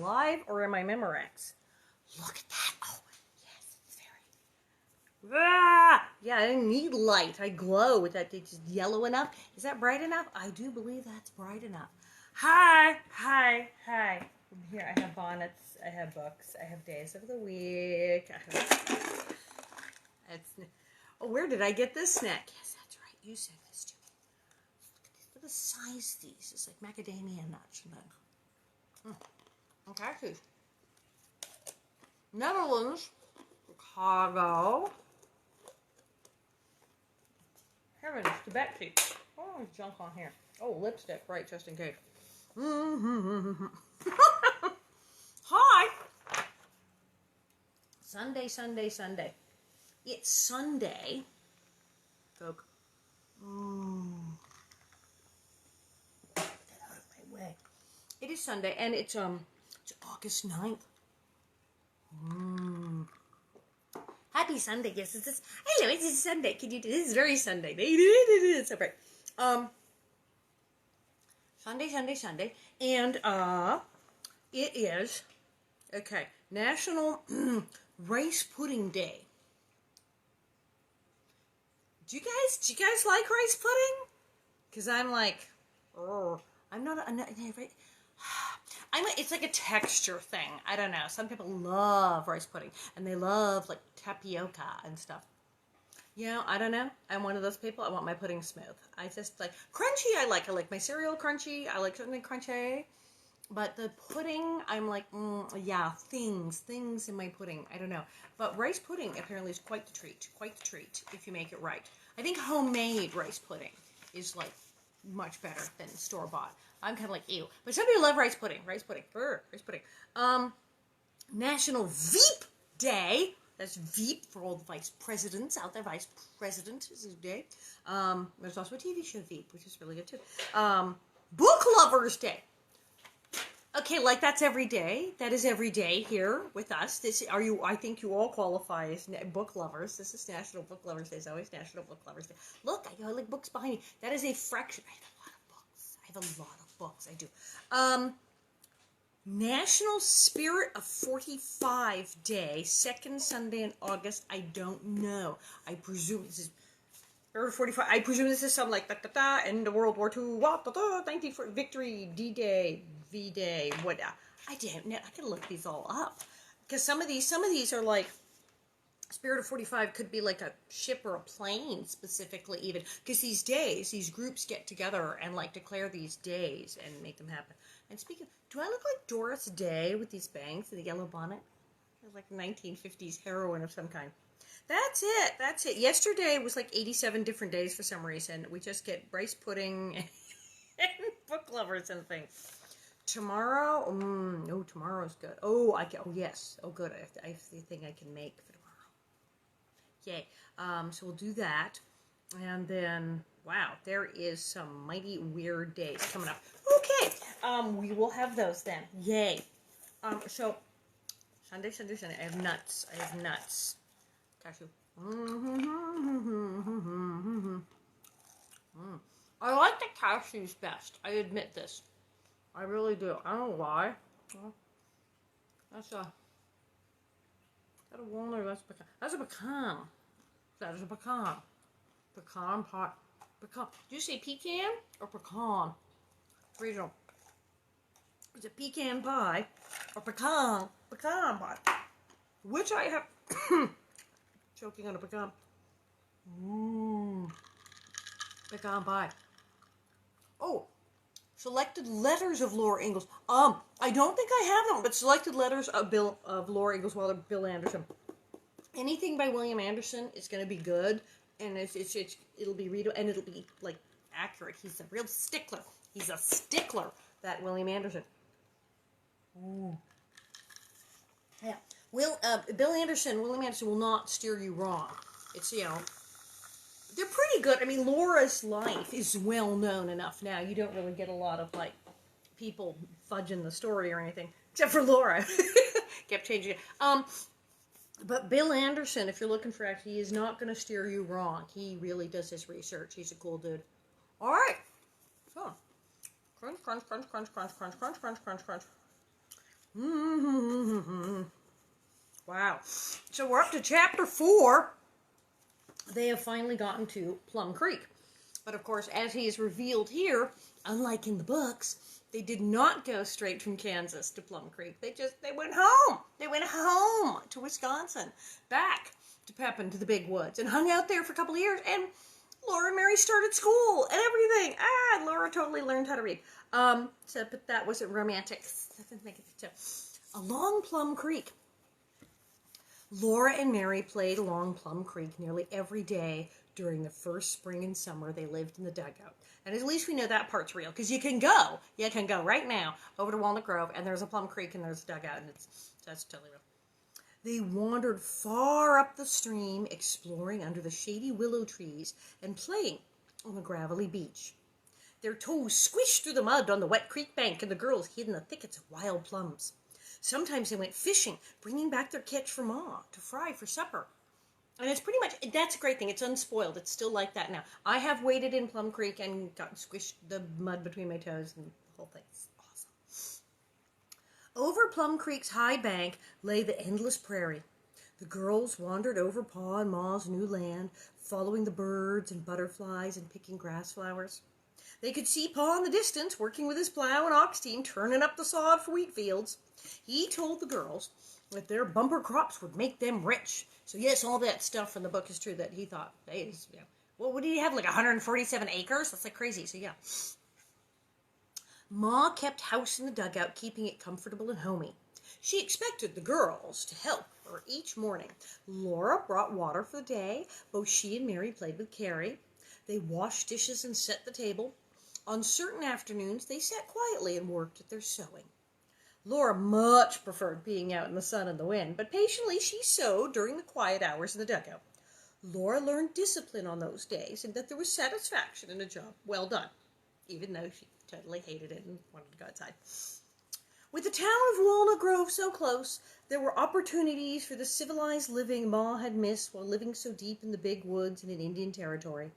live or am I Memorex? Look at that. Oh, yes, it's very... Ah! Yeah, I didn't need light. I glow with that. It's just yellow enough. Is that bright enough? I do believe that's bright enough. Hi. Hi. Hi. Here, I have bonnets. I have books. I have days of the week. Oh, where did I get this snack? Yes, that's right. You said this to me. Look at the size of these. It's like macadamia nuts. Okay. Netherlands, Chicago. Heavens to Betsy. Oh, there's junk on here. Oh, lipstick, right, just in case. Hi. Sunday, Sunday, Sunday. It's Sunday. Coke. Get that out of my way. It is Sunday, and it's August 9th. Happy Sunday. Yes, it's this. Hello, it's Sunday. Can you do this? Is very Sunday. It's so bright. Sunday, Sunday, Sunday. And it is National Rice Pudding Day. Do you guys like rice pudding? Because I'm like, I'm not right. It's like a texture thing. I don't know. Some people love rice pudding, and they love like tapioca and stuff. You know, I don't know. I'm one of those people. I want my pudding smooth. I just like crunchy. I like my cereal crunchy. I like something crunchy. But the pudding, I'm like, yeah, things in my pudding. I don't know. But rice pudding apparently is quite the treat if you make it right. I think homemade rice pudding is like much better than store-bought. I'm kind of like, ew. But some people love rice pudding. Rice pudding. National Veep Day. That's Veep for all the vice presidents out there. Vice president is his day. There's also a TV show, Veep, which is really good too. Book Lovers Day. Okay, like that's every day. That is every day here with us. I think you all qualify as book lovers. This is National Book Lovers Day. It's always National Book Lovers Day. Look, I got like books behind me. That is a fraction. I have a lot of books. I do. National Spirit of 45 Day, second Sunday in August. I don't know. I presume this is 45. I presume this is some like end of World War II. 1940 Victory, D-Day, V-Day. What? I don't know. I can look these all up because some of these are like Spirit of 45 could be like a ship or a plane specifically, even because these groups get together and like declare these days and make them happen. And speaking, do I look like Doris Day with these bangs and the yellow bonnet? I was like 1950s heroine of some kind. That's it. Yesterday was like 87 different days for some reason. We just get rice pudding and book lovers and things. Tomorrow, tomorrow's good. Oh, yes. Oh, good. I have the thing I can make for tomorrow. Yay. So we'll do that. And then, wow, there is some mighty weird days coming up. Okay. We will have those then. Yay. So, Sunday. I have nuts. Cashew. I like the cashews best. I admit this. I really do. I don't know why. That's a walnut. That's a pecan. That is a pecan. Pecan pie. Pecan. Do you say pecan or pecan? Regional. Is it pecan pie or pecan pie? Which I have. Choking on a pecan. Pecan pie. Oh, selected letters of Laura Ingalls. I don't think I have them, but selected letters of Laura Ingalls while Bill Anderson. Anything by William Anderson is going to be good, and it'll be readable, and it'll be like accurate. He's a real stickler. He's a stickler, that William Anderson. Yeah. William Anderson will not steer you wrong. It's, they're pretty good. I mean, Laura's life is well known enough now. You don't really get a lot of, like, people fudging the story or anything. Except for Laura. Kept changing it. But Bill Anderson, if you're looking for act, he is not going to steer you wrong. He really does his research. He's a cool dude. All right. So, crunch, crunch, crunch, crunch, crunch, crunch, crunch, crunch, crunch, crunch. Wow. So we're up to chapter 4. They have finally gotten to Plum Creek. But of course, as he is revealed here, unlike in the books, they did not go straight from Kansas to Plum Creek. They went home. They went home to Wisconsin, back to Pepin, to the big woods, and hung out there for a couple of years. And Laura and Mary started school and everything. Laura totally learned how to read. But that wasn't romantic. Along Plum Creek, Laura and Mary played along Plum Creek nearly every day during the first spring and summer they lived in the dugout. And at least we know that part's real, because you can go right now over to Walnut Grove, and there's a Plum Creek, and there's a dugout, and that's totally real. They wandered far up the stream, exploring under the shady willow trees and playing on the gravelly beach. Their toes squished through the mud on the wet creek bank, and the girls hid in the thickets of wild plums. Sometimes they went fishing, bringing back their catch for Ma to fry for supper. And it's pretty much, that's a great thing. It's unspoiled. It's still like that now. I have waded in Plum Creek and gotten squished the mud between my toes, and the whole thing's awesome. Over Plum Creek's high bank lay the endless prairie. The girls wandered over Pa and Ma's new land, following the birds and butterflies and picking grass flowers. They could see Pa in the distance, working with his plow and ox team, turning up the sod for wheat fields. He told the girls that their bumper crops would make them rich. So yes, all that stuff in the book is true that he thought. Well, what did he have, like 147 acres? That's like crazy, so yeah. Ma kept house in the dugout, keeping it comfortable and homey. She expected the girls to help her each morning. Laura brought water for the day. Both she and Mary played with Carrie. They washed dishes and set the table. On certain afternoons, they sat quietly and worked at their sewing. Laura much preferred being out in the sun and the wind, but patiently she sewed during the quiet hours in the dugout. Laura learned discipline on those days, and that there was satisfaction in a job well done, even though she totally hated it and wanted to go outside. With the town of Walnut Grove so close, there were opportunities for the civilized living Ma had missed while living so deep in the big woods and in Indian Territory.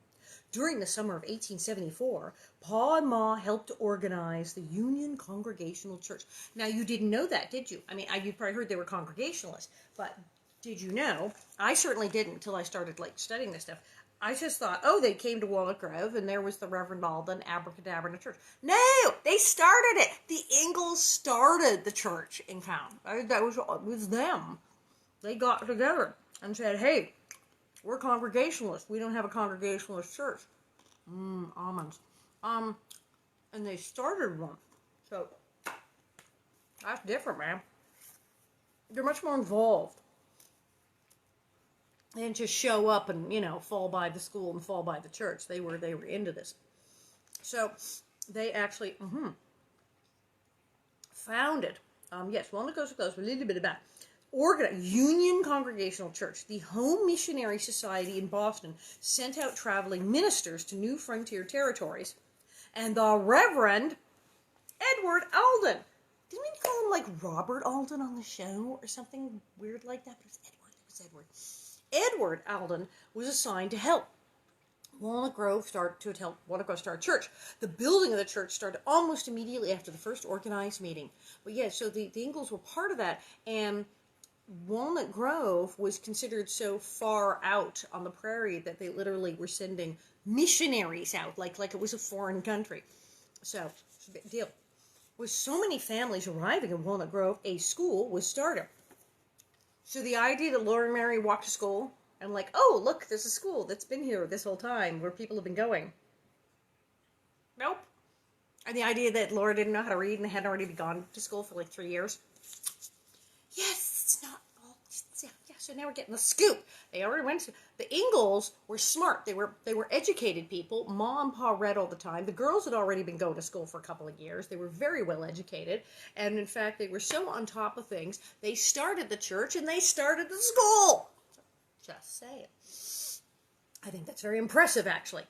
During the summer of 1874, Pa and Ma helped to organize the Union Congregational Church. Now, you didn't know that, did you? I mean, you've probably heard they were Congregationalists, but did you know? I certainly didn't until I started, studying this stuff. I just thought, they came to Walnut Grove, and there was the Reverend Alden, abracadabra in the church. No! They started it! The Ingalls started the church in town. It was them. They got together and said, hey, we're Congregationalists. We don't have a Congregationalist church. Almonds. And they started one. So, that's different, man. They're much more involved. They didn't just show up and, fall by the school and fall by the church. They were into this. So, they actually, founded, Walnut goes close, a little bit about Union Congregational Church, the Home Missionary Society in Boston, sent out traveling ministers to new frontier territories. And the Reverend Edward Alden. Didn't we call him like Robert Alden on the show or something weird like that? But it was Edward. Edward Alden was assigned to help Walnut Grove start a church. The building of the church started almost immediately after the first organized meeting. But yeah, so the Ingalls were part of that, and Walnut Grove was considered so far out on the prairie that they literally were sending missionaries out, like it was a foreign country. So, it's a big deal. With so many families arriving in Walnut Grove, a school was started. So the idea that Laura and Mary walked to school and look, there's a school that's been here this whole time where people have been going. Nope. And the idea that Laura didn't know how to read and hadn't already gone to school for 3 years. Yes, it's not all. Yeah, so now we're getting the scoop. They already went to the Ingalls were smart. They were educated people. Ma and Pa read all the time. The girls had already been going to school for a couple of years. They were very well educated, and in fact, they were so on top of things. They started the church and they started the school. Just saying. I think that's very impressive, actually.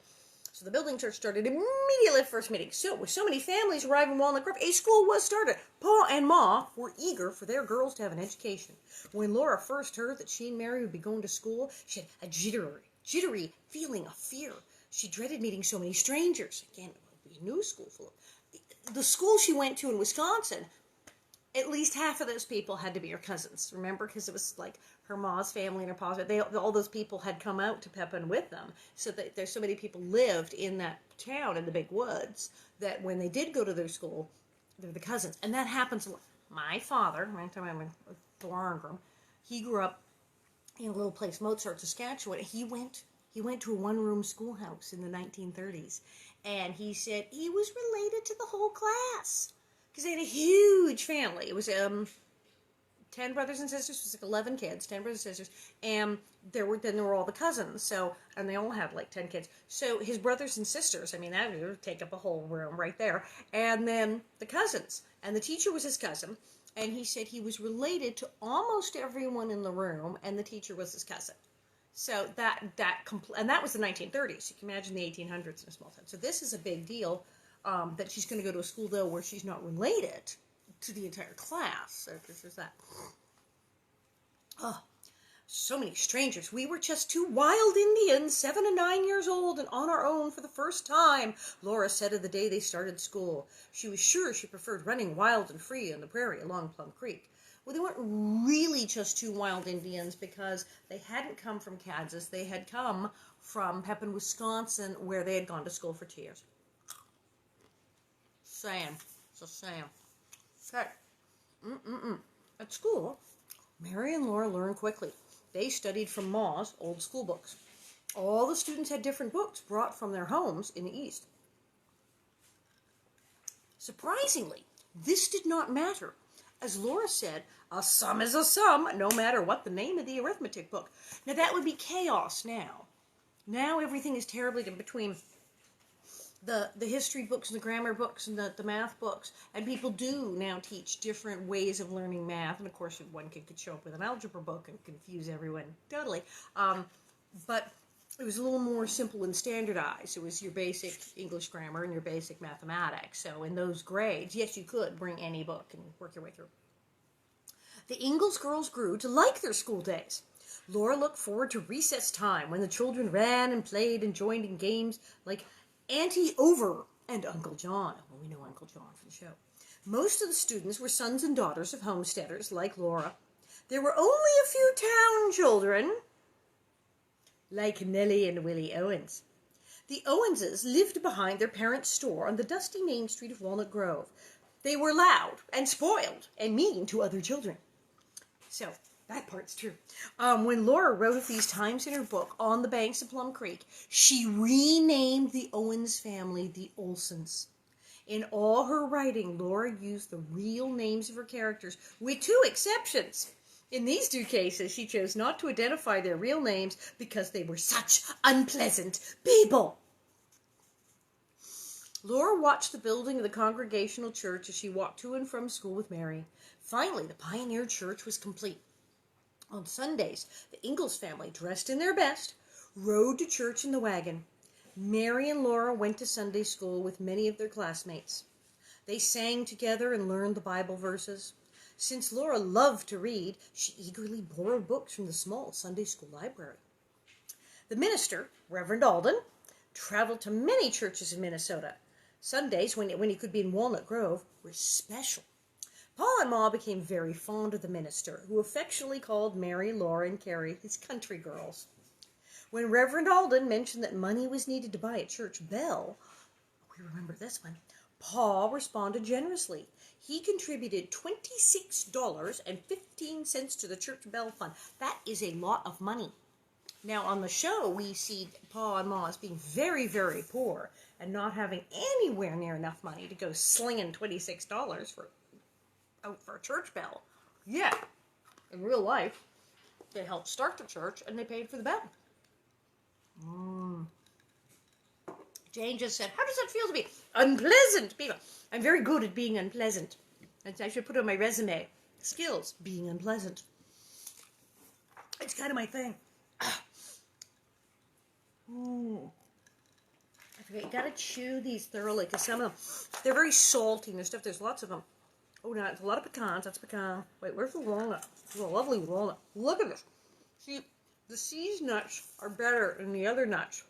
So the building church started immediately at the first meeting. So with so many families arriving in Walnut Grove, a school was started. Pa and Ma were eager for their girls to have an education. When Laura first heard that she and Mary would be going to school, she had a jittery feeling of fear. She dreaded meeting so many strangers. Again, it would be a new school full of... The school she went to in Wisconsin at least half of those people had to be her cousins, remember? Because it was like her ma's family and her pa's, all those people had come out to Pepin with them. So that there's so many people lived in that town in the big woods that when they did go to their school, they're the cousins. And that happens a lot. My father, right time I went to Arngrim, he grew up in a little place, Mozart, Saskatchewan. He went to a one-room schoolhouse in the 1930s. And he said he was related to the whole class. Because they had a huge family. It was 10 brothers and sisters. It was like 11 kids, 10 brothers and sisters. And there were all the cousins. So, and they all had like 10 kids. So his brothers and sisters, I mean, that would take up a whole room right there. And then the cousins. And the teacher was his cousin. And he said he was related to almost everyone in the room. And the teacher was his cousin. So and that was the 1930s. You can imagine the 1800s in a small town. So this is a big deal. That she's going to go to a school, though, where she's not related to the entire class. So there's that. Oh, so many strangers. We were just two wild Indians, 7 and 9 years old, and on our own for the first time, Laura said of the day they started school. She was sure she preferred running wild and free on the prairie along Plum Creek. Well, they weren't really just two wild Indians because they hadn't come from Kansas. They had come from Pepin, Wisconsin, where they had gone to school for 2 years. Just saying. Okay. At school, Mary and Laura learned quickly. They studied from Ma's old school books. All the students had different books brought from their homes in the East. Surprisingly, this did not matter. As Laura said, a sum is a sum, no matter what the name of the arithmetic book. Now, that would be chaos now. Now everything is terribly between the history books and the grammar books and the math books, and people do now teach different ways of learning math, and of course one kid could show up with an algebra book and confuse everyone totally, but it was a little more simple and standardized. It was your basic English grammar and your basic mathematics. So in those grades, yes, you could bring any book and work your way through. The Ingalls girls grew to like their school days. Laura looked forward to recess time when the children ran and played and joined in games like Auntie Over and Uncle John. Well, we know Uncle John from the show. Most of the students were sons and daughters of homesteaders like Laura. There were only a few town children, like Nellie and Willie Owens. The Owenses lived behind their parents' store on the dusty main street of Walnut Grove. They were loud and spoiled and mean to other children. So, that part's true. When Laura wrote of these times in her book, On the Banks of Plum Creek, she renamed the Owens family the Olesons. In all her writing, Laura used the real names of her characters, with 2 exceptions. In these 2 cases, she chose not to identify their real names because they were such unpleasant people. Laura watched the building of the Congregational Church as she walked to and from school with Mary. Finally, the Pioneer Church was complete. On Sundays, the Ingalls family, dressed in their best, rode to church in the wagon. Mary and Laura went to Sunday school with many of their classmates. They sang together and learned the Bible verses. Since Laura loved to read, she eagerly borrowed books from the small Sunday school library. The minister, Reverend Alden, traveled to many churches in Minnesota. Sundays, when he could be in Walnut Grove, were special. Pa and Ma became very fond of the minister, who affectionately called Mary, Laura, and Carrie his country girls. When Reverend Alden mentioned that money was needed to buy a church bell, we remember this one, Pa responded generously. He contributed $26.15 to the church bell fund. That is a lot of money. Now, on the show, we see Pa and Ma as being very, very poor and not having anywhere near enough money to go slinging $26 out for a church bell. Yeah, in real life, they helped start the church and they paid for the bell. Jane just said, how does it feel to be unpleasant people? I'm very good at being unpleasant. I should put on my resume. Skills, being unpleasant. It's kind of my thing. Okay, you gotta chew these thoroughly because some of them, they're very salty and their stuff. There's lots of them. Oh, no, it's a lot of pecans. That's pecan. Wait, where's the walnut? There's a lovely walnut. Look at this. See, the seed nuts are better than the other nuts.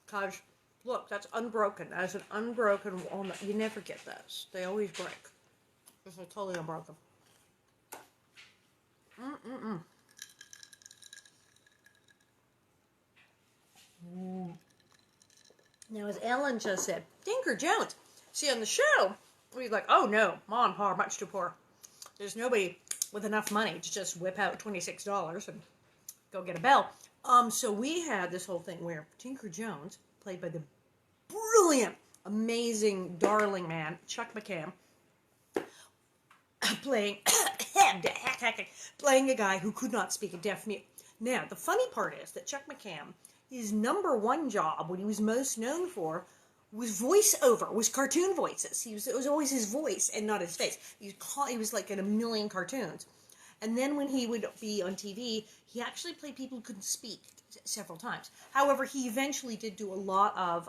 Because, look, that's unbroken. That's an unbroken walnut. You never get those. They always break. This is totally unbroken. Mm-mm-mm. Now, as Ellen just said, Tinker Jones. See, on the show, we're like, oh no, Mom and Pa are much too poor. There's nobody with enough money to just whip out $26 and go get a bell. So we had this whole thing where Tinker Jones, played by the brilliant, amazing, darling man, Chuck McCann, playing playing a guy who could not speak a deaf mute. Now, the funny part is that Chuck McCann, his number one job, what he was most known for, was voiceover, was cartoon voices. It was always his voice and not his face. He was like in a million cartoons. And then when he would be on TV, he actually played people who couldn't speak several times. However, he eventually did do a lot of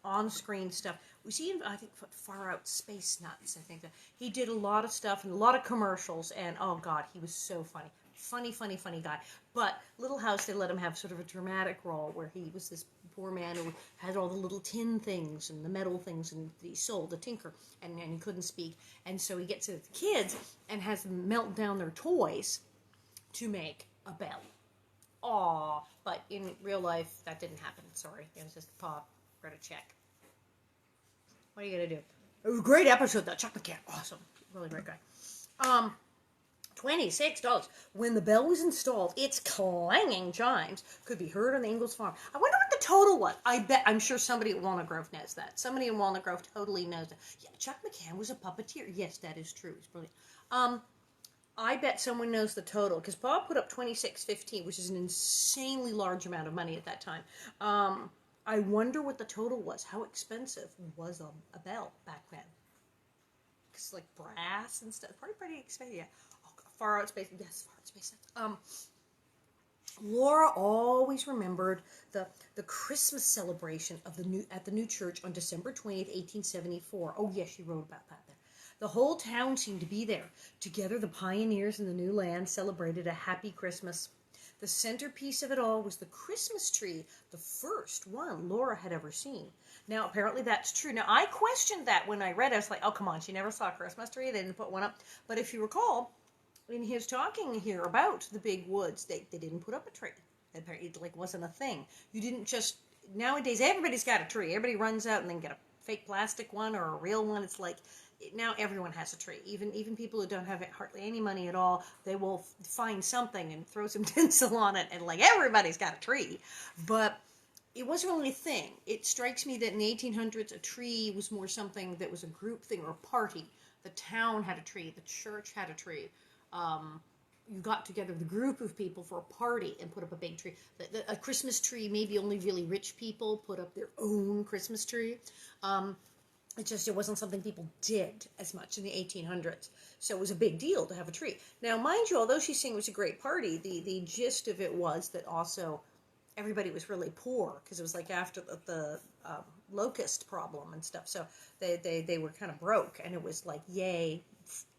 on-screen stuff. We see him, I think, Far Out Space Nuts. I think that he did a lot of stuff and a lot of commercials. And oh God, he was so funny. Funny guy. But Little House, they let him have sort of a dramatic role where he was this poor man who had all the little tin things and the metal things and he sold, a tinker, and he couldn't speak. And so he gets to the kids and has them melt down their toys to make a bell. Aw, but in real life, that didn't happen. Sorry, it was just Pa wrote a check. What are you gonna do? It was a great episode though. Chuck McCann, awesome, really great guy. $26. When the bell was installed, its clanging chimes could be heard on the Ingalls farm. I wonder what the total was. I'm sure somebody at Walnut Grove knows that. Somebody in Walnut Grove totally knows that. Yeah, Chuck McCann was a puppeteer. Yes, that is true. It's brilliant. I bet someone knows the total, because Bob put up $26.15, which is an insanely large amount of money at that time. I wonder what the total was. How expensive was a bell back then? Because like brass and stuff, pretty expensive. Yeah. Far Out Space. Yes, Far Out Space. Laura always remembered the Christmas celebration of at the new church on December 20th, 1874. Oh yes, she wrote about that there. The whole town seemed to be there. Together, the pioneers in the new land celebrated a happy Christmas. The centerpiece of it all was the Christmas tree, the first one Laura had ever seen. Now, apparently that's true. Now, I questioned that when I read it. I was like, oh, come on, she never saw a Christmas tree. They didn't put one up. But if you recall, in his talking here about the big woods, they didn't put up a tree. It like wasn't a thing. You didn't just, nowadays everybody's got a tree. Everybody runs out and then get a fake plastic one or a real one. It's like, now everyone has a tree. Even people who don't have hardly any money at all, they will find something and throw some tinsel on it, and like everybody's got a tree. But it wasn't really a thing. It strikes me that in the 1800s, a tree was more something that was a group thing or a party. The town had a tree. The church had a tree. You got together with a group of people for a party and put up a big tree. A Christmas tree, maybe only really rich people put up their own Christmas tree. It wasn't something people did as much in the 1800s. So it was a big deal to have a tree. Now, mind you, although she's saying it was a great party, the gist of it was that also everybody was really poor because it was like after the locust problem and stuff. So they were kind of broke, and it was like, yay,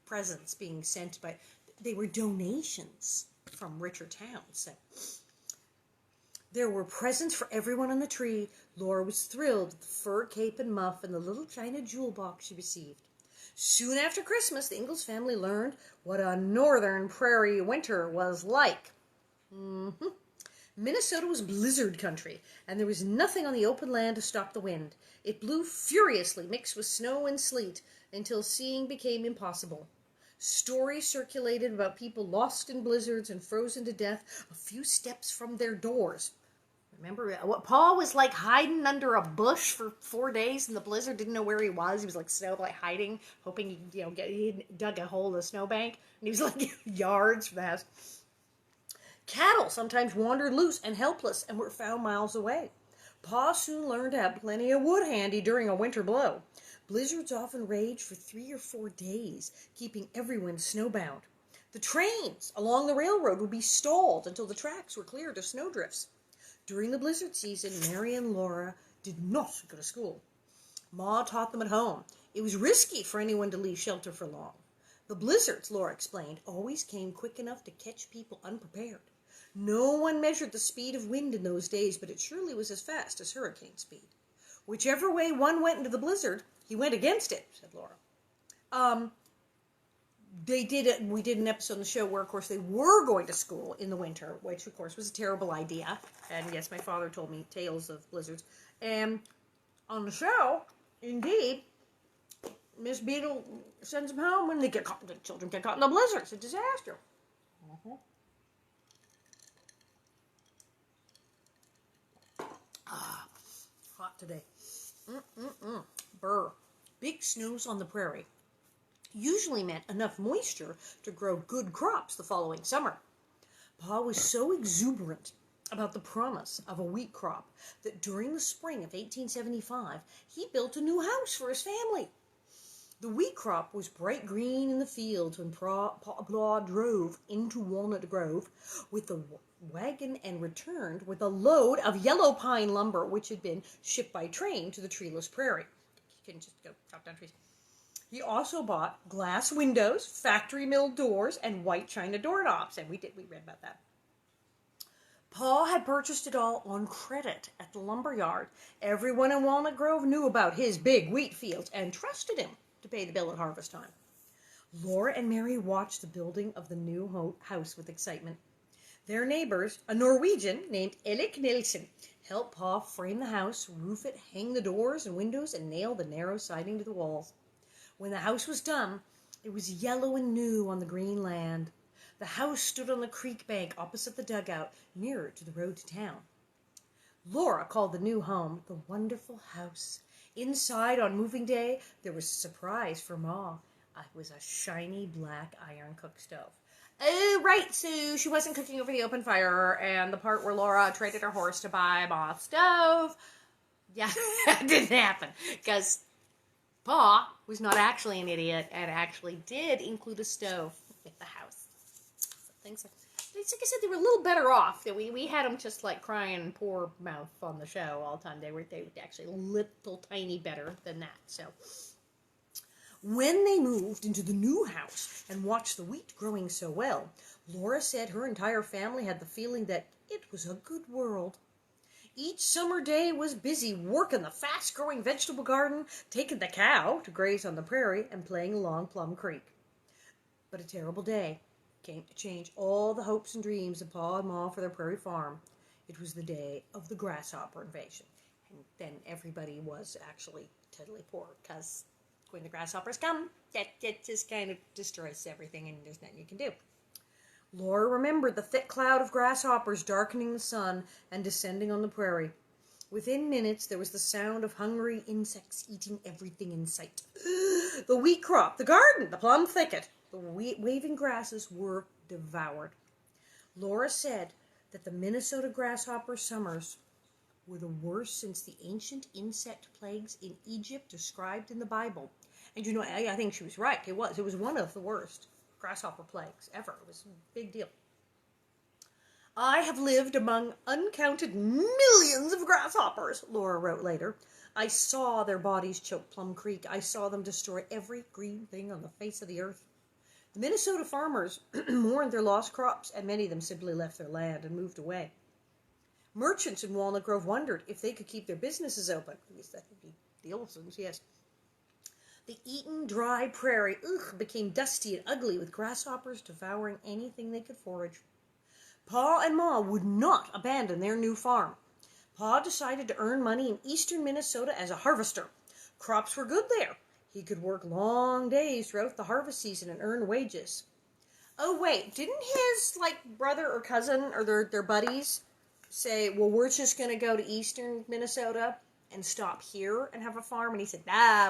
presents being sent by, they were donations from richer towns. So there were presents for everyone on the tree. Laura was thrilled with the fur cape and muff and the little china jewel box she received. Soon after Christmas, the Ingalls family learned what a northern prairie winter was like. Minnesota was blizzard country, and there was nothing on the open land to stop the wind. It blew furiously, mixed with snow and sleet, until seeing became impossible. Stories circulated about people lost in blizzards and frozen to death a few steps from their doors. Remember what Paul was like hiding under a bush for 4 days in the blizzard, didn't know where he was. He was like hiding, hoping he dug a hole in the snowbank, and he was like yards from the house. Cattle sometimes wandered loose and helpless and were found miles away. Pa soon learned to have plenty of wood handy during a winter blow. Blizzards often raged for 3 or 4 days, keeping everyone snowbound. The trains along the railroad would be stalled until the tracks were cleared of snowdrifts. During the blizzard season, Mary and Laura did not go to school. Ma taught them at home. It was risky for anyone to leave shelter for long. The blizzards, Laura explained, always came quick enough to catch people unprepared. No one measured the speed of wind in those days, but it surely was as fast as hurricane speed. Whichever way one went into the blizzard, he went against it, said Laura. they did it. We did an episode on the show where, of course, they were going to school in the winter, which, of course, was a terrible idea. And yes, my father told me tales of blizzards. And on the show, indeed, Miss Beadle sends them home when the children get caught in a blizzard. It's a disaster. Hot today. Brr. Big snows on the prairie usually meant enough moisture to grow good crops the following summer. Pa was so exuberant about the promise of a wheat crop that during the spring of 1875, he built a new house for his family. The wheat crop was bright green in the fields when Pa drove into Walnut Grove with the wagon and returned with a load of yellow pine lumber, which had been shipped by train to the treeless prairie. You couldn't just go chop down trees. He also bought glass windows, factory milled doors, and white china doorknobs, and we read about that. Pa had purchased it all on credit at the lumber yard. Everyone in Walnut Grove knew about his big wheat fields and trusted him to pay the bill at harvest time. Laura and Mary watched the building of the new house with excitement. Their neighbors, a Norwegian named Erik Nelson, helped Pa frame the house, roof it, hang the doors and windows, and nail the narrow siding to the walls. When the house was done, it was yellow and new on the green land. The house stood on the creek bank opposite the dugout, nearer to the road to town. Laura called the new home the Wonderful House. Inside, on moving day, there was a surprise for Ma. It was a shiny black iron cook stove. Oh, right, so she wasn't cooking over the open fire, and the part where Laura traded her horse to buy Ma's stove, yeah, that didn't happen, because Pa was not actually an idiot and actually did include a stove with the house. So things like I said, they were a little better off. We had them just like crying poor mouth on the show all the time. They were actually a little tiny better than that. So when they moved into the new house and watched the wheat growing so well, Laura said her entire family had the feeling that it was a good world. Each summer day was busy working the fast-growing vegetable garden, taking the cow to graze on the prairie, and playing along Plum Creek. But a terrible day came to change all the hopes and dreams of Pa and Ma for their prairie farm. It was the day of the grasshopper invasion. And then everybody was actually totally poor, because when the grasshoppers come, that just kind of destroys everything, and there's nothing you can do. Laura remembered the thick cloud of grasshoppers darkening the sun and descending on the prairie. Within minutes, there was the sound of hungry insects eating everything in sight. The wheat crop, the garden, the plum thicket, the waving grasses were devoured. Laura said that the Minnesota grasshopper summers were the worst since the ancient insect plagues in Egypt described in the Bible. And you know, I think she was right. It was one of the worst grasshopper plagues ever. It was a big deal. I have lived among uncounted millions of grasshoppers, Laura wrote later. I saw their bodies choke Plum Creek. I saw them destroy every green thing on the face of the earth. The Minnesota farmers mourned their lost crops, and many of them simply left their land and moved away. Merchants in Walnut Grove wondered if they could keep their businesses open. At least that would be the Olesons, yes. The eaten, dry prairie became dusty and ugly, with grasshoppers devouring anything they could forage. Pa and Ma would not abandon their new farm. Pa decided to earn money in eastern Minnesota as a harvester. Crops were good there. He could work long days throughout the harvest season and earn wages. Oh, wait, didn't his, brother or cousin or their buddies say, well, we're just going to go to eastern Minnesota and stop here and have a farm? And he said,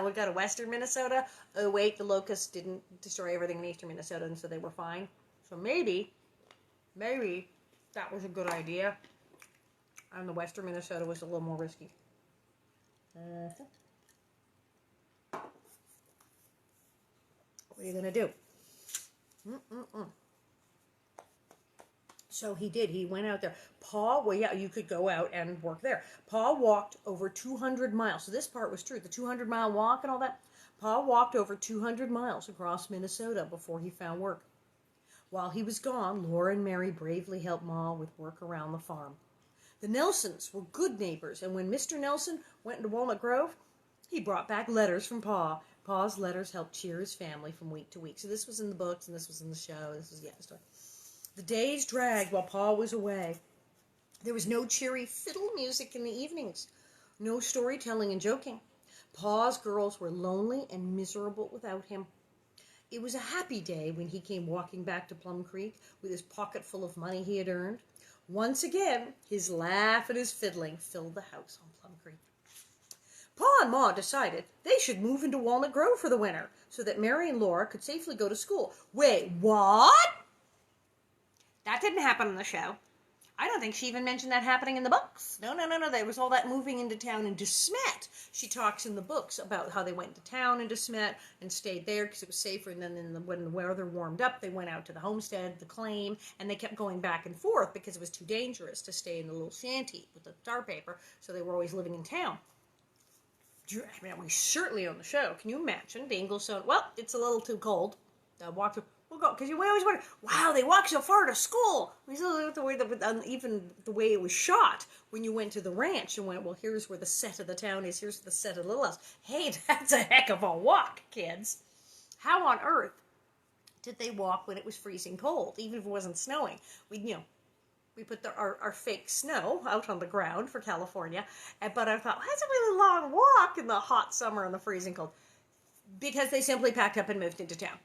we'll go to western Minnesota. Oh, wait, the locusts didn't destroy everything in eastern Minnesota, and so they were fine. So maybe that was a good idea. And the western Minnesota was a little more risky. What are you going to do? So he did. He went out there. You could go out and work there. Pa walked over 200 miles. So this part was true. The 200-mile walk and all that. Pa walked over 200 miles across Minnesota before he found work. While he was gone, Laura and Mary bravely helped Ma with work around the farm. The Nelsons were good neighbors, and when Mr. Nelson went into Walnut Grove, he brought back letters from Pa, Pa's letters helped cheer his family from week to week. So this was in the books, and this was in the show. This was, the story. The days dragged while Pa was away. There was no cheery fiddle music in the evenings, no storytelling and joking. Pa's girls were lonely and miserable without him. It was a happy day when he came walking back to Plum Creek with his pocket full of money he had earned. Once again, his laugh and his fiddling filled the house on Plum Creek. Pa and Ma decided they should move into Walnut Grove for the winter so that Mary and Laura could safely go to school. Wait, what? That didn't happen in the show. I don't think she even mentioned that happening in the books. No. There was all that moving into town in De Smet. She talks in the books about how they went to town in De Smet and stayed there because it was safer. And then when the weather warmed up, they went out to the homestead, the claim, and they kept going back and forth because it was too dangerous to stay in the little shanty with the tar paper. So they were always living in town. I mean, we certainly on the show. Can you imagine the Ingalls? Well, it's a little too cold. Walk through. We'll go, because we always wonder, wow, they walk so far to school. Even the way it was shot when you went to the ranch and went, well, here's where the set of the town is, here's the set of the little house. Hey, that's a heck of a walk, kids. How on earth did they walk when it was freezing cold, even if it wasn't snowing? We put our fake snow out on the ground for California, but I thought, that's a really long walk in the hot summer and the freezing cold. Because they simply packed up and moved into town.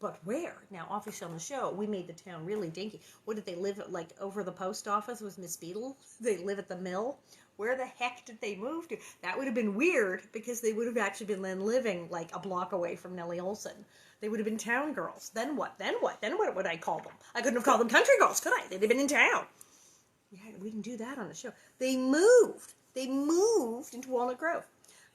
But where? Now, obviously on the show, we made the town really dinky. What did they live like over the post office with Miss Beadle? They live at the mill? Where the heck did they move to? That would have been weird because they would have actually been then living like a block away from Nellie Oleson. They would have been town girls. Then what? Then what would I call them? I couldn't have called them country girls, could I? They'd have been in town. Yeah, we didn't do that on the show. They moved. They moved into Walnut Grove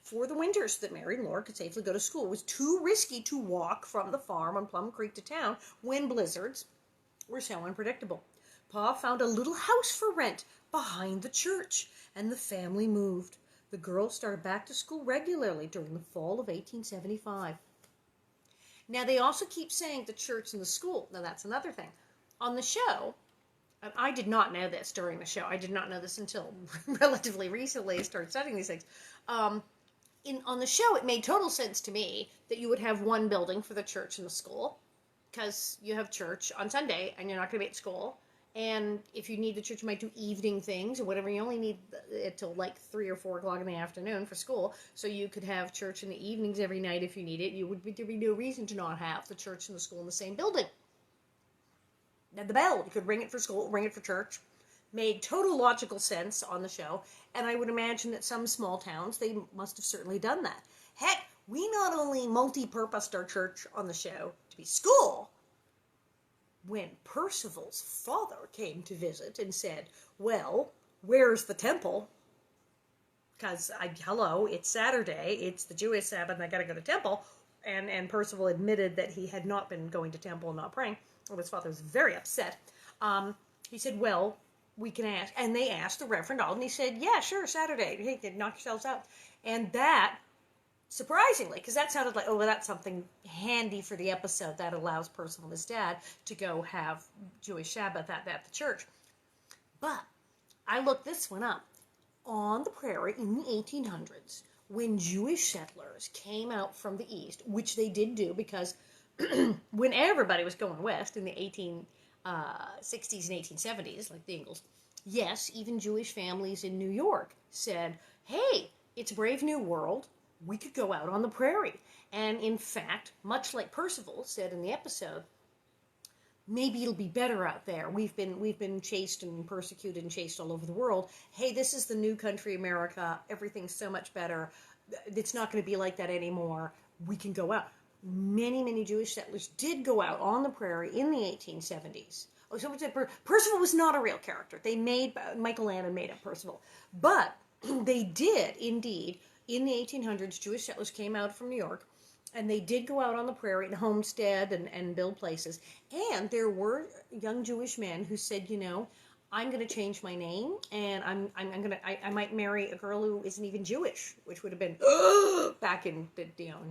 for the winter so that Mary and Laura could safely go to school. It was too risky to walk from the farm on Plum Creek to town when blizzards were so unpredictable. Pa found a little house for rent behind the church, and the family moved. The girls started back to school regularly during the fall of 1875. Now, they also keep saying the church and the school. Now, that's another thing. On the show, and I did not know this during the show. I did not know this until relatively recently I started studying these things. On the show, it made total sense to me that you would have one building for the church and the school, because you have church on Sunday and you're not going to be at school. And if you need the church, you might do evening things or whatever. You only need it till like 3 or 4 o'clock in the afternoon for school. So you could have church in the evenings every night if you need it. There'd be no reason to not have the church and the school in the same building. Now, the bell, you could ring it for school, ring it for church. Made total logical sense on the show, and I would imagine that some small towns, they must have certainly done that. Heck, we not only multi-purposed our church on the show to be school, when Percival's father came to visit and said, well, where's the temple? Because, hello, it's Saturday, it's the Jewish Sabbath, and I gotta go to temple, and Percival admitted that he had not been going to temple and not praying, and his father was very upset. He said, well, we can ask. And they asked the Reverend Alden. He said, yeah, sure, Saturday. Hey, knock yourselves out. And that, surprisingly, because that sounded like, oh, well, that's something handy for the episode that allows Percival and his dad to go have Jewish Sabbath at the church. But I looked this one up. On the prairie in the 1800s, when Jewish settlers came out from the east, which they did do because when everybody was going west in the 1860s and 1870s, like the Ingalls, yes, even Jewish families in New York said, hey, it's a brave new world, we could go out on the prairie. And in fact, much like Percival said in the episode, maybe it'll be better out there. We've been chased and persecuted and chased all over the world. Hey, this is the new country, America. Everything's so much better. It's not going to be like that anymore. We can go out. Many, many Jewish settlers did go out on the prairie in the 1870s. Oh, so Percival was not a real character. Michael Landon made up Percival. But they did, indeed, in the 1800s, Jewish settlers came out from New York, and they did go out on the prairie and homestead and build places. And there were young Jewish men who said, you know, I'm going to change my name, and I might marry a girl who isn't even Jewish, which would have been back in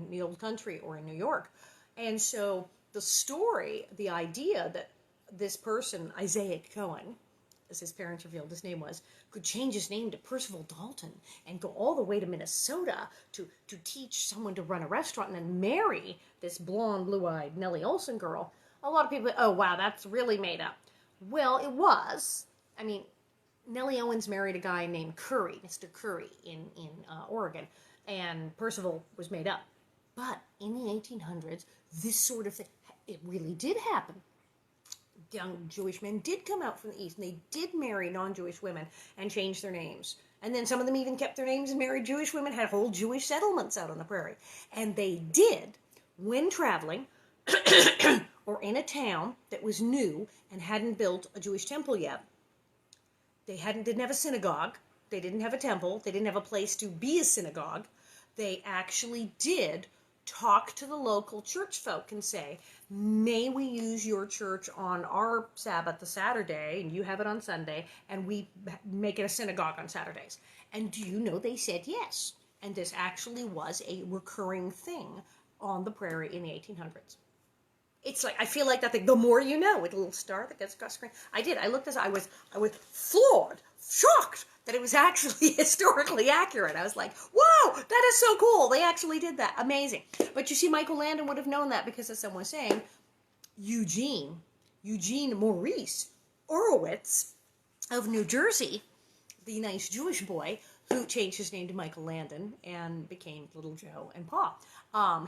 the old country or in New York. And so the story, the idea that this person, Isaiah Cohen, as his parents revealed his name was, could change his name to Percival Dalton and go all the way to Minnesota to teach someone to run a restaurant and then marry this blonde, blue-eyed Nellie Oleson girl, a lot of people, oh, wow, that's really made up. Well, it was. I mean, Nellie Owens married a guy named Curry, Mr. Curry, in Oregon, and Percival was made up. But in the 1800s, this sort of thing, it really did happen. Young Jewish men did come out from the East, and they did marry non-Jewish women and change their names. And then some of them even kept their names and married Jewish women, had whole Jewish settlements out on the prairie. And they did, when traveling, or in a town that was new and hadn't built a Jewish temple yet. They didn't have a synagogue. They didn't have a temple. They didn't have a place to be a synagogue. They actually did talk to the local church folk and say, may we use your church on our Sabbath, the Saturday, and you have it on Sunday, and we make it a synagogue on Saturdays. And do you know they said yes? And this actually was a recurring thing on the prairie in the 1800s. It's like, I feel like that thing, the more you know, with a little star that gets across the screen. I looked this, I was floored, shocked that it was actually historically accurate. I was like, whoa, that is so cool. They actually did that. Amazing. But you see, Michael Landon would have known that because, as someone was saying, Eugene Maurice Horowitz of New Jersey, the nice Jewish boy who changed his name to Michael Landon and became Little Joe and Pa.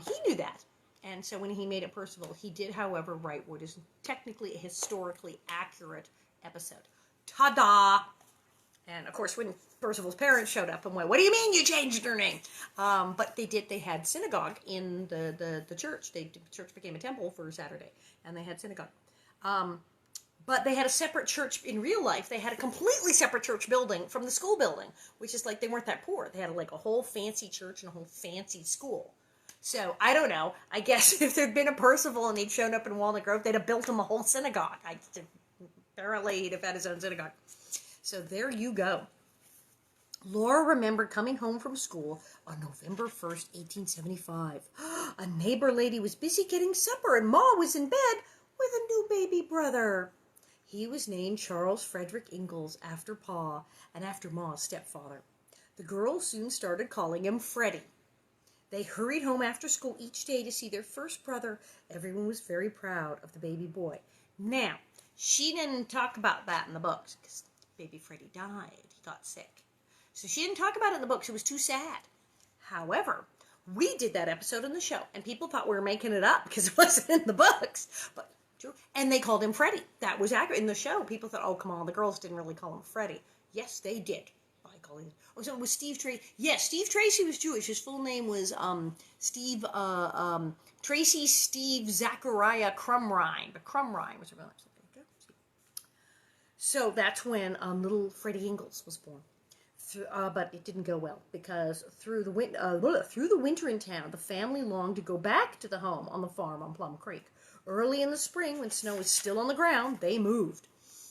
He knew that. And so when he made it Percival, he did, however, write what is technically a historically accurate episode. Ta-da! And, of course, when Percival's parents showed up and went, what do you mean you changed your name? But they had synagogue in the church. The church became a temple for Saturday, and they had synagogue. But they had a separate church in real life. They had a completely separate church building from the school building, which is like they weren't that poor. They had like a whole fancy church and a whole fancy school. So, I don't know. I guess if there'd been a Percival and he'd shown up in Walnut Grove, they'd have built him a whole synagogue. Apparently, he'd have had his own synagogue. So, there you go. Laura remembered coming home from school on November 1st, 1875. A neighbor lady was busy getting supper, and Ma was in bed with a new baby brother. He was named Charles Frederick Ingalls after Pa and after Ma's stepfather. The girls soon started calling him Freddie. They hurried home after school each day to see their first brother. Everyone was very proud of the baby boy. Now, she didn't talk about that in the books because baby Freddie died. He got sick. So she didn't talk about it in the books. It was too sad. However, we did that episode in the show, and people thought we were making it up because it wasn't in the books. And they called him Freddie. That was accurate in the show. People thought, oh, come on, the girls didn't really call him Freddie. Yes, they did. Oh, so it was Steve Tracy. Yes, Steve Tracy was Jewish. His full name was Tracy Steve Zachariah Crumrine. But Crumrine was a real name. So that's when little Freddie Ingalls was born. But it didn't go well because through the winter in town, the family longed to go back to the home on the farm on Plum Creek. Early in the spring, when snow was still on the ground, they moved.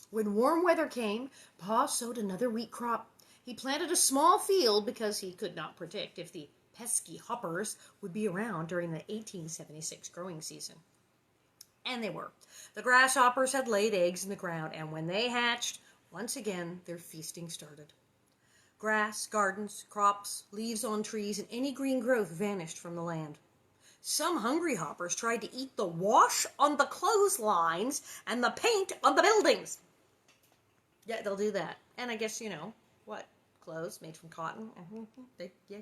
When warm weather came, Pa sowed another wheat crop. He planted a small field because he could not predict if the pesky hoppers would be around during the 1876 growing season. And they were. The grasshoppers had laid eggs in the ground, and when they hatched, once again their feasting started. Grass, gardens, crops, leaves on trees, and any green growth vanished from the land. Some hungry hoppers tried to eat the wash on the clotheslines and the paint on the buildings. Yeah, they'll do that. And I guess, what? Clothes made from cotton. Yeah.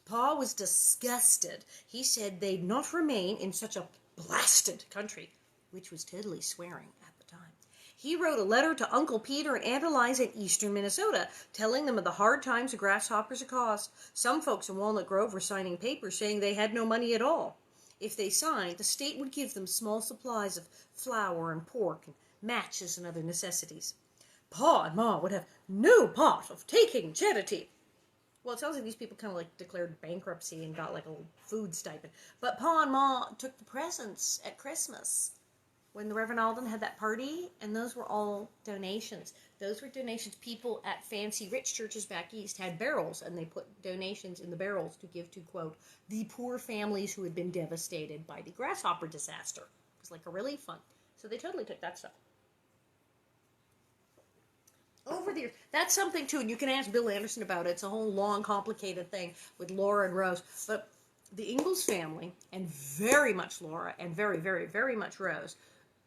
Pa was disgusted. He said they'd not remain in such a blasted country, which was totally swearing at the time. He wrote a letter to Uncle Peter and Aunt Eliza in eastern Minnesota, telling them of the hard times the grasshoppers had caused. Some folks in Walnut Grove were signing papers saying they had no money at all. If they signed, the state would give them small supplies of flour and pork and matches and other necessities. Pa and Ma would have no part of taking charity. Well, it sounds like these people kind of like declared bankruptcy and got like a little food stipend. But Pa and Ma took the presents at Christmas when the Reverend Alden had that party, and those were all donations. Those were donations. People at fancy rich churches back east had barrels, and they put donations in the barrels to give to, quote, the poor families who had been devastated by the grasshopper disaster. It was like a relief fund. So they totally took that stuff. over the years. That's something too, and you can ask Bill Anderson about it. It's a whole long, complicated thing with Laura and Rose. But the Ingalls family, and very much Laura, and very, very, very much Rose,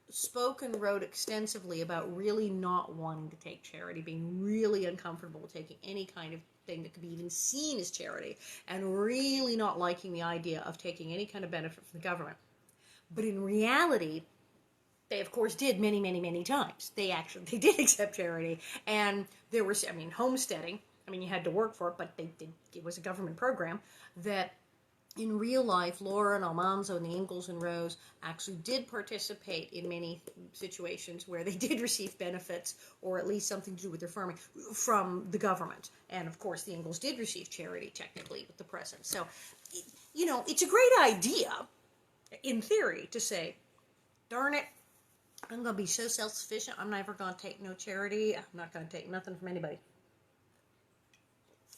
spoke and wrote extensively about really not wanting to take charity, being really uncomfortable with taking any kind of thing that could be even seen as charity, and really not liking the idea of taking any kind of benefit from the government. But in reality, they of course did many, many, many times. They did accept charity, and there was, homesteading. You had to work for it, but they did. It was a government program that, in real life, Laura and Almanzo and the Ingalls and Rose actually did participate in many situations where they did receive benefits, or at least something to do with their farming, from the government. And of course, the Ingalls did receive charity, technically, with the present. So, it's a great idea, in theory, to say, darn it, I'm going to be so self-sufficient, I'm never going to take no charity, I'm not going to take nothing from anybody.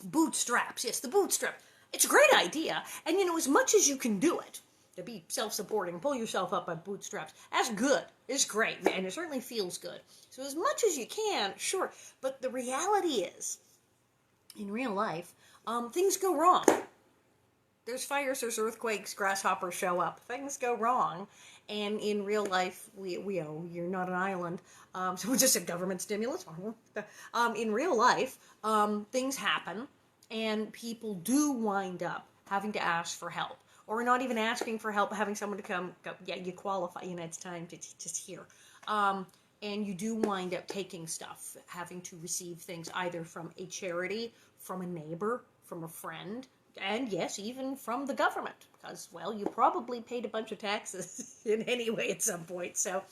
Bootstraps, yes, the bootstrap. It's a great idea, and as much as you can do it, to be self-supporting, pull yourself up by bootstraps, that's good, it's great, and it certainly feels good. So as much as you can, sure, but the reality is, in real life, things go wrong. There's fires, there's earthquakes, grasshoppers show up, things go wrong, and in real life, you're not an island, so we just have government stimulus. In real life, things happen, and people do wind up having to ask for help, or not even asking for help, having someone to go, yeah, you qualify, it's time to just here. And you do wind up taking stuff, having to receive things either from a charity, from a neighbor, from a friend, and yes, even from the government, because, well, you probably paid a bunch of taxes in any way at some point. So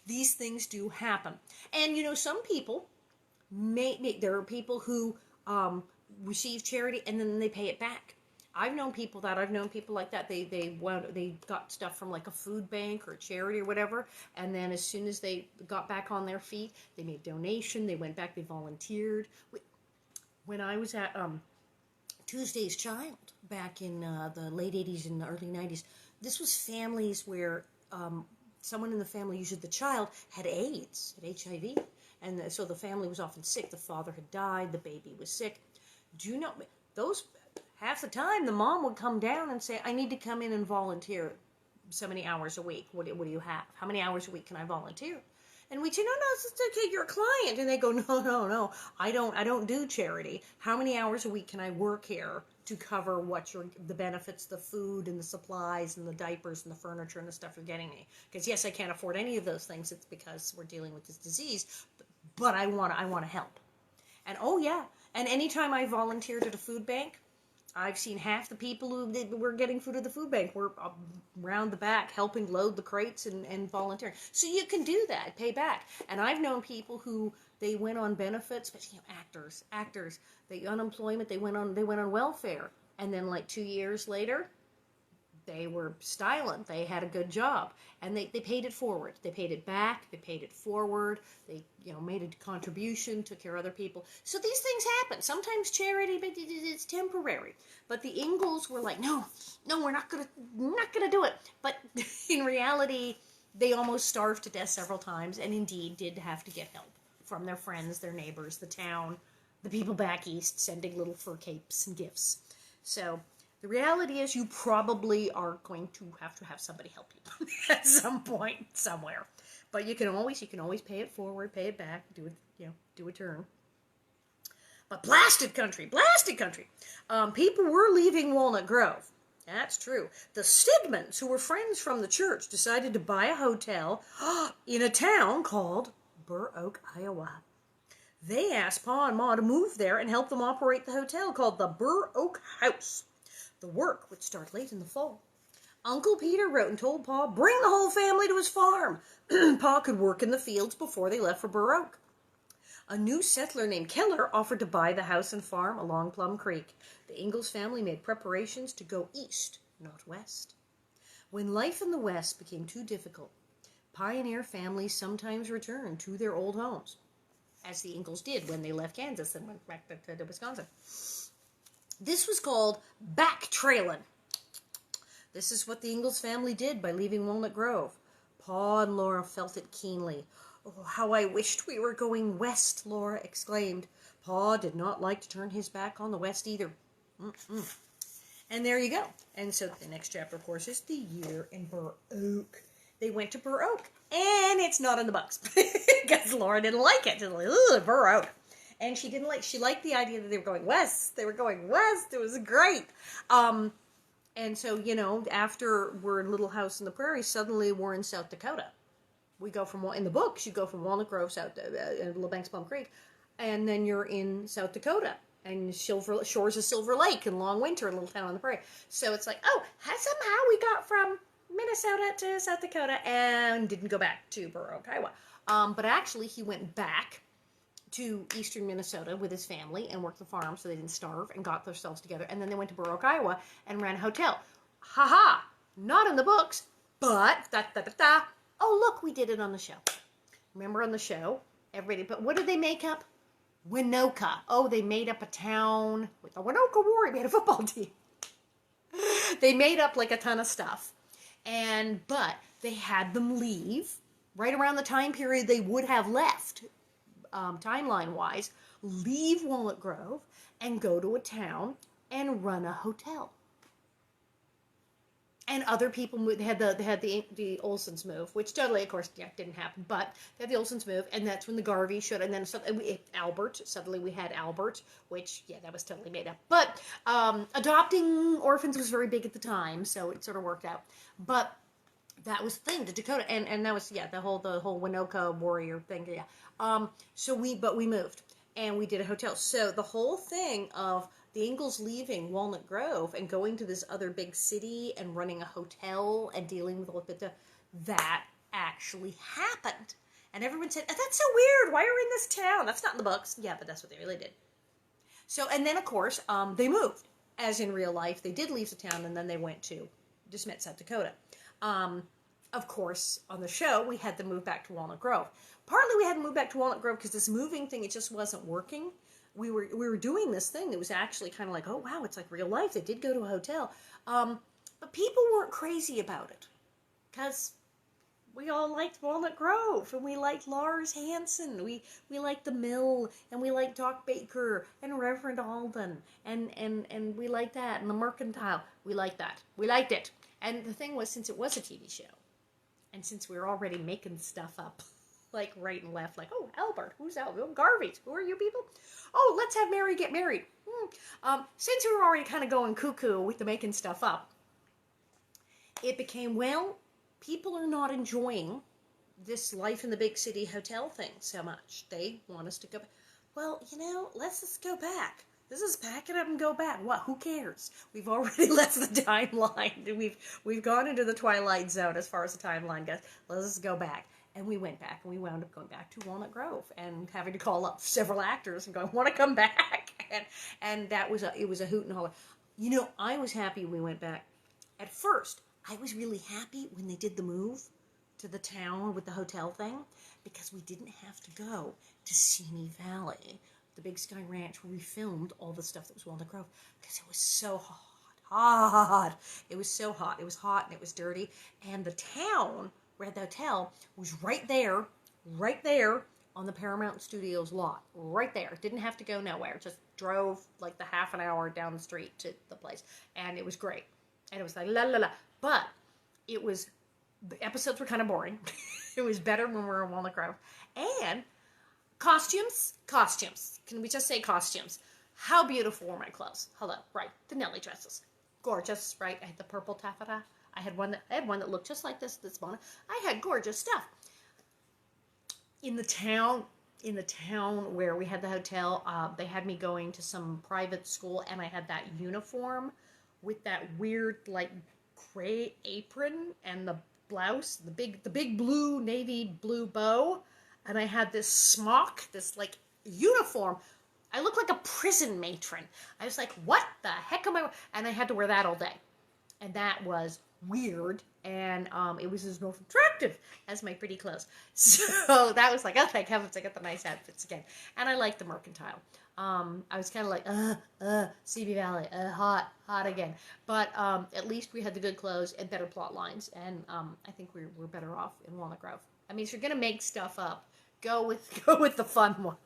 these things do happen. And, some people, there are people who receive charity and then they pay it back. I've known people like that. They got stuff from like a food bank or a charity or whatever, and then as soon as they got back on their feet, they made a donation, they went back, they volunteered. When I was at Tuesday's Child back in the late 80s and the early 90s, this was families where someone in the family, usually the child, had AIDS, had HIV, and so the family was often sick. The father had died, the baby was sick. Do you know, half the time the mom would come down and say, I need to come in and volunteer so many hours a week. What do you have? How many hours a week can I volunteer? And we'd say, no, it's okay, you're a client. And they go, no, I don't do charity. How many hours a week can I work here to cover the benefits, the food and the supplies and the diapers and the furniture and the stuff you're getting me? Because yes, I can't afford any of those things. It's because we're dealing with this disease, but I want to help. And oh yeah, and anytime I volunteered at a food bank, I've seen half the people who were getting food at the food bank were around the back helping load the crates and volunteering. So you can do that, pay back. And I've known people who they went on benefits, but actors, the unemployment, they went on welfare, and then like 2 years later, they were styling. They had a good job, and they paid it forward. They paid it back. They paid it forward. They made a contribution, took care of other people. So these things happen. Sometimes charity, but it's temporary. But the Ingalls were like, no, we're not gonna do it. But in reality, they almost starved to death several times, and indeed did have to get help from their friends, their neighbors, the town, the people back east, sending little fur capes and gifts. So the reality is you probably are going to have somebody help you at some point, somewhere. But you can always pay it forward, pay it back, do a turn. But blasted country. People were leaving Walnut Grove. That's true. The Stigmans, who were friends from the church, decided to buy a hotel in a town called Burr Oak, Iowa. They asked Pa and Ma to move there and help them operate the hotel called the Burr Oak House. The work would start late in the fall. Uncle Peter wrote and told Pa, bring the whole family to his farm. Pa could work in the fields before they left for Burr Oak. A new settler named Keller offered to buy the house and farm along Plum Creek. The Ingalls family made preparations to go east, not west. When life in the West became too difficult, pioneer families sometimes returned to their old homes, as the Ingalls did when they left Kansas and went back to Wisconsin. This was called back-trailing. This is what the Ingalls family did by leaving Walnut Grove. Pa and Laura felt it keenly. Oh, how I wished we were going west, Laura exclaimed. Pa did not like to turn his back on the west either. Mm-mm. And there you go. And so the next chapter, of course, is the year in Burr Oak. They went to Burr Oak, and it's not in the books because Laura didn't like it. She's like, ugh, Burr Oak. And she didn't like. She liked the idea that they were going west. They were going west. It was great. And so, you know, after we're in Little House in the Prairie, suddenly we're in South Dakota. We go from, in the books, you go from Walnut Grove, South, Little Banks, Plum Creek, and then you're in South Dakota, and Shores of Silver Lake, and Long Winter, a little town on the prairie. So it's like, oh, somehow we got from Minnesota to South Dakota, and didn't go back to Burr Oak, Iowa. But actually, he went back to eastern Minnesota with his family and worked the farm so they didn't starve and got themselves together. And then they went to Burr Oak, Iowa and ran a hotel. Ha-ha! Not in the books, but da-da-da-da. Oh, look, we did it on the show. Remember on the show? Everybody, but what did they make up? Winoka. Oh, they made up a town with the Winoka Warriors. Made a football team. They made up like a ton of stuff. But they had them leave right around the time period they would have left, timeline-wise, leave Walnut Grove and go to a town and run a hotel. And other people moved. They had the Olesons move, which totally, of course, didn't happen. But they had the Olesons move, and that's when the Garvey showed. And then Albert. Suddenly we had Albert, which that was totally made up. But adopting orphans was very big at the time, so it sort of worked out. But that was the thing, the Dakota, and that was the whole Winoka warrior thing. Yeah. So we moved, and we did a hotel. So the whole thing of the Ingalls leaving Walnut Grove and going to this other big city and running a hotel and dealing with all that actually happened. And everyone said, oh, that's so weird. Why are we in this town? That's not in the books. Yeah, but that's what they really did. So, and then, of course, they moved. As in real life, they did leave the town, and then they went to DeSmet, South Dakota. Of course, on the show, we had to move back to Walnut Grove. Partly we had to move back to Walnut Grove because this moving thing, it just wasn't working. We were doing this thing that was actually kind of like, oh, wow, it's like real life. They did go to a hotel. But people weren't crazy about it because we all liked Walnut Grove, and we liked Lars Hansen. We liked the Mill, and we liked Doc Baker and Reverend Alden, and we liked that, and the Mercantile. We liked that. We liked it. And the thing was, since it was a TV show, and since we were already making stuff up, like right and left, like, oh, Albert, who's Albert? Oh, Garvey's, who are you people? Oh, let's have Mary get married. Since we were already kind of going cuckoo with the making stuff up, it became, well, people are not enjoying this life in the big city hotel thing so much. They want us to go back. Well, let's just go back. Let's just pack it up and go back. What? Who cares? We've already left the timeline. We've gone into the Twilight Zone as far as the timeline goes. Let's just go back. And we went back, and we wound up going back to Walnut Grove and having to call up several actors and going, want to come back? And that was it was a hoot and holler. I was happy we went back. At first, I was really happy when they did the move to the town with the hotel thing, because we didn't have to go to Simi Valley, the Big Sky Ranch, where we filmed all the stuff that was Walnut Grove, because it was so hot. It was so hot. It was hot and it was dirty. And the town where the hotel was right there on the Paramount Studios lot. Right there. Didn't have to go nowhere. Just drove like the half an hour down the street to the place. And it was great. And it was like, la la la. But the episodes were kind of boring. It was better when we were in Walnut Grove. And costumes. Can we just say costumes? How beautiful were my clothes? Hello. Right. The Nellie dresses. Gorgeous, right? I had the purple taffeta. I had one that looked just like this bonnet. I had gorgeous stuff. In the town where we had the hotel, they had me going to some private school, and I had that uniform with that weird like gray apron and the blouse, the big blue navy blue bow, and I had this smock, this like uniform. I looked like a prison matron. I was like, what the heck am I? And I had to wear that all day. and that was weird, and it was as most attractive as my pretty clothes. So that was like, oh, thank heavens, I got the nice outfits again. And I liked the mercantile. I was kind of like, CB Valley, hot again. But at least we had the good clothes and better plot lines, and I think we're better off in Walnut Grove. I mean, if you're gonna make stuff up, go with the fun one.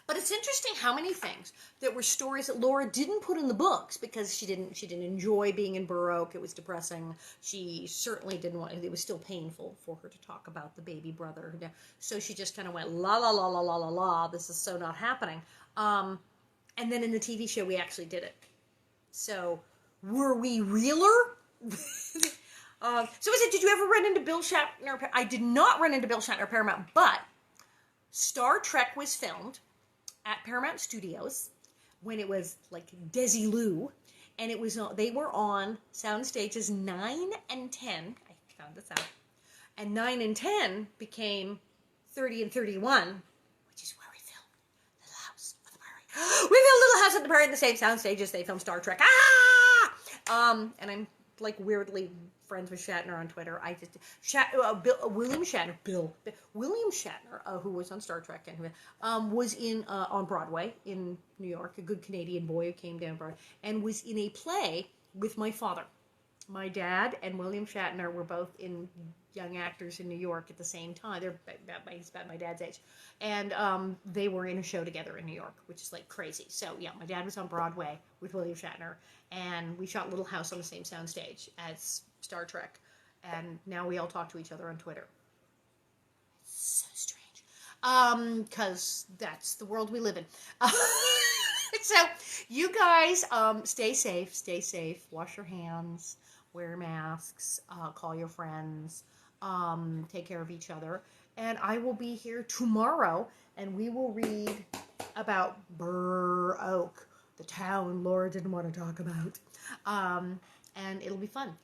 But it's interesting how many things that were stories that Laura didn't put in the books because she didn't enjoy being in Burr Oak. It was depressing. She certainly didn't want. It was still painful for her to talk about the baby brother. So she just kind of went la la la la la la la. This is so not happening. And then in the TV show, we actually did it. So were we realer? So I said, did you ever run into Bill Shatner? I did not run into Bill Shatner Paramount, but Star Trek was filmed at Paramount Studios when it was like Desilu, and it was they were on sound stages 9 and 10. I found this out, and 9 and 10 became 30 and 31, which is where we filmed Little House on the Prairie. We filmed Little House on the Prairie in the same sound stages they filmed Star Trek. And I'm like weirdly friends with Shatner on Twitter. I just William Shatner, who was on Star Trek and was in on Broadway in New York, a good Canadian boy who came down Broadway, and was in a play with my father. My dad and William Shatner were both in young actors in New York at the same time. They're about my dad's age, and they were in a show together in New York, which is like crazy. So yeah, my dad was on Broadway with William Shatner, and we shot Little House on the same soundstage as Star Trek, and now we all talk to each other on Twitter. It's so strange, because that's the world we live in. So you guys stay safe, wash your hands, wear masks, call your friends, take care of each other, and I will be here tomorrow, and we will read about Burr Oak, the town Laura didn't want to talk about, and it'll be fun.